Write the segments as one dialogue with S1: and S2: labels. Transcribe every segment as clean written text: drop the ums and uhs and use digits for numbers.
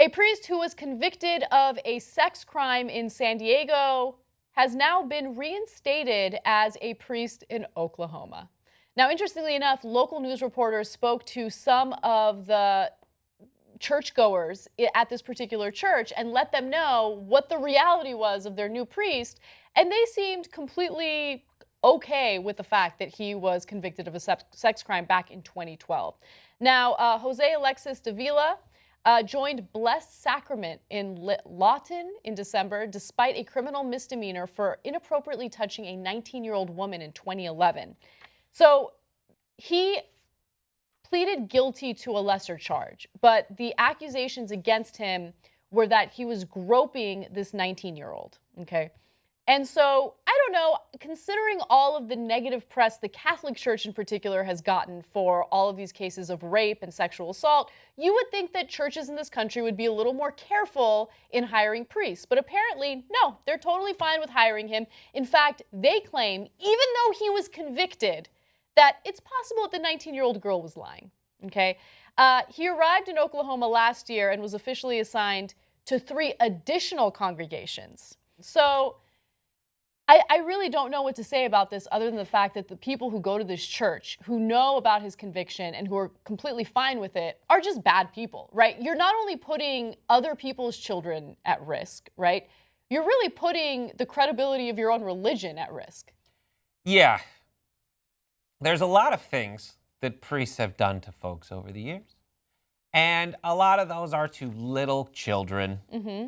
S1: A priest who was convicted of a sex crime in San Diego has now been reinstated as a priest in Oklahoma. Now, interestingly enough, local news reporters spoke to some of the churchgoers at this particular church and let them know what the reality was of their new priest, and they seemed completely okay with the fact that he was convicted of a sex crime back in 2012. Now, Jose Alexis Davila joined Blessed Sacrament in Lawton in December, despite a criminal misdemeanor for inappropriately touching a 19-year-old woman in 2011. So he pleaded guilty to a lesser charge, but the accusations against him were that he was groping this 19-year-old, okay? And so, I don't know, considering all of the negative press the Catholic Church in particular has gotten for all of these cases of rape and sexual assault, you would think that churches in this country would be a little more careful in hiring priests. But apparently, no, they're totally fine with hiring him. In fact, they claim, even though he was convicted, that it's possible that the 19-year-old girl was lying, okay? He arrived in Oklahoma last year and was officially assigned to 3 additional congregations. So I really don't know what to say about this other than the fact that the people who go to this church, who know about his conviction and who are completely fine with it, are just bad people, right? You're not only putting other people's children at risk, right? You're really putting the credibility of your own religion at risk.
S2: Yeah. There's a lot of things that priests have done to folks over the years. And a lot of those are to little children. Mm-hmm.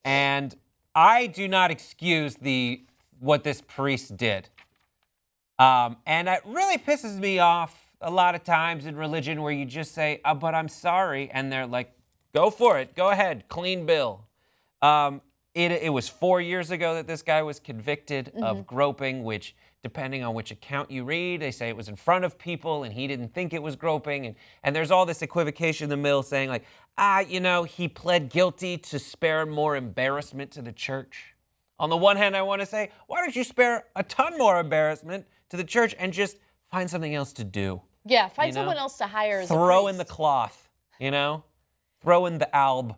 S2: And I do not excuse what this priest did. And it really pisses me off a lot of times in religion where you just say, but I'm sorry. And they're like, go for it. Go ahead. Clean bill. It was 4 years ago that this guy was convicted of groping, which, depending on which account you read, they say it was in front of people and he didn't think it was groping. And there's all this equivocation in the middle saying like, he pled guilty to spare more embarrassment to the church. On the one hand, I want to say, why don't you spare a ton more embarrassment to the church and just find something else to do?
S1: Yeah, find someone else to hire as a priest.
S2: Throw in the cloth, throw in the alb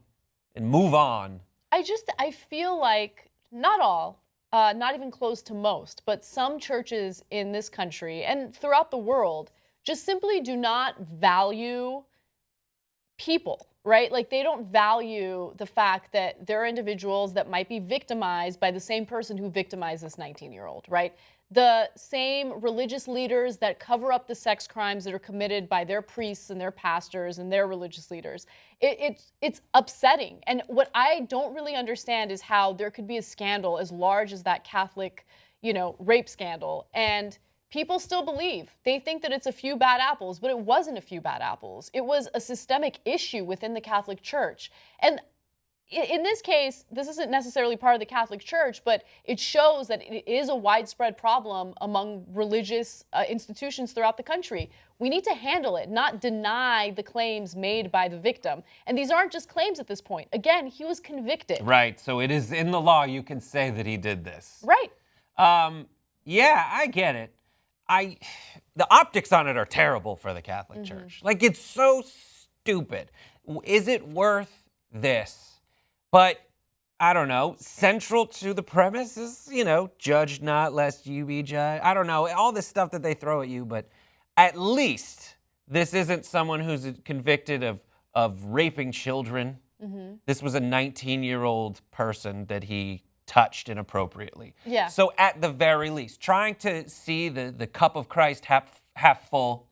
S2: and move on.
S1: I feel like not all, not even close to most, but some churches in this country and throughout the world just simply do not value people, right? Like they don't value the fact that there are individuals that might be victimized by the same person who victimized this 19-year-old, right? The same religious leaders that cover up the sex crimes that are committed by their priests and their pastors and their religious leaders. It's upsetting. And what I don't really understand is how there could be a scandal as large as that Catholic, rape scandal, and people still believe. They think that it's a few bad apples, but it wasn't a few bad apples. It was a systemic issue within the Catholic Church. And in this case, this isn't necessarily part of the Catholic Church, but it shows that it is a widespread problem among religious institutions throughout the country. We need to handle it, not deny the claims made by the victim. And these aren't just claims at this point. Again, he was convicted.
S2: Right, so it is in the law you can say that he did this.
S1: Right.
S2: Yeah, I get it. The optics on it are terrible for the Catholic Church. Like, it's so stupid. Is it worth this? But, I don't know, central to the premise is, judge not lest you be judged. I don't know, all this stuff that they throw at you, but at least this isn't someone who's convicted of raping children. Mm-hmm. This was a 19-year-old person that he touched inappropriately.
S1: Yeah.
S2: So at the very least, trying to see the cup of Christ half full,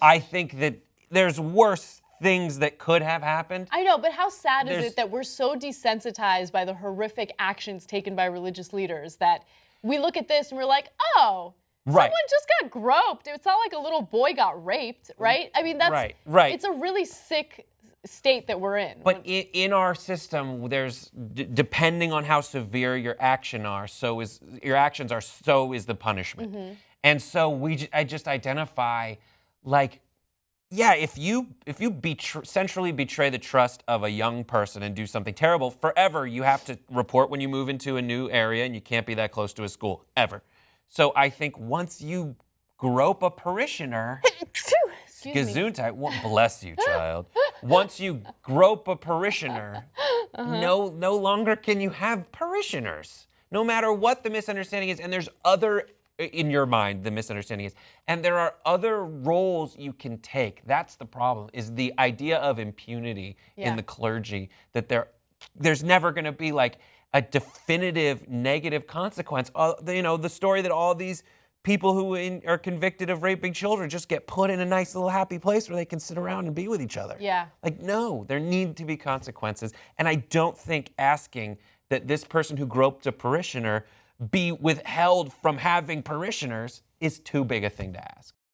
S2: I think that there's worse things that could have happened.
S1: I know, but how sad is it that we're so desensitized by the horrific actions taken by religious leaders that we look at this and we're like, oh, someone just got groped. It's not like a little boy got raped, right? I mean, that's right. It's a really sick state that we're in.
S2: But in our system, there's depending on how severe your actions are, so is the punishment. Mm-hmm. And so I just identify like, yeah, if you centrally betray the trust of a young person and do something terrible, forever you have to report when you move into a new area and you can't be that close to a school, ever. So I think once you grope a parishioner, Gesundheit, bless you, child. Once you grope a parishioner, no longer can you have parishioners, no matter what the misunderstanding is. And there's other, in your mind, the misunderstanding is, and there are other roles you can take. That's the problem, is the idea of impunity in the clergy, that there's never going to be like a definitive negative consequence. The story that all these people who are convicted of raping children just get put in a nice little happy place where they can sit around and be with each other.
S1: Yeah.
S2: Like, no, there need to be consequences. And I don't think asking that this person who groped a parishioner be withheld from having parishioners is too big a thing to ask.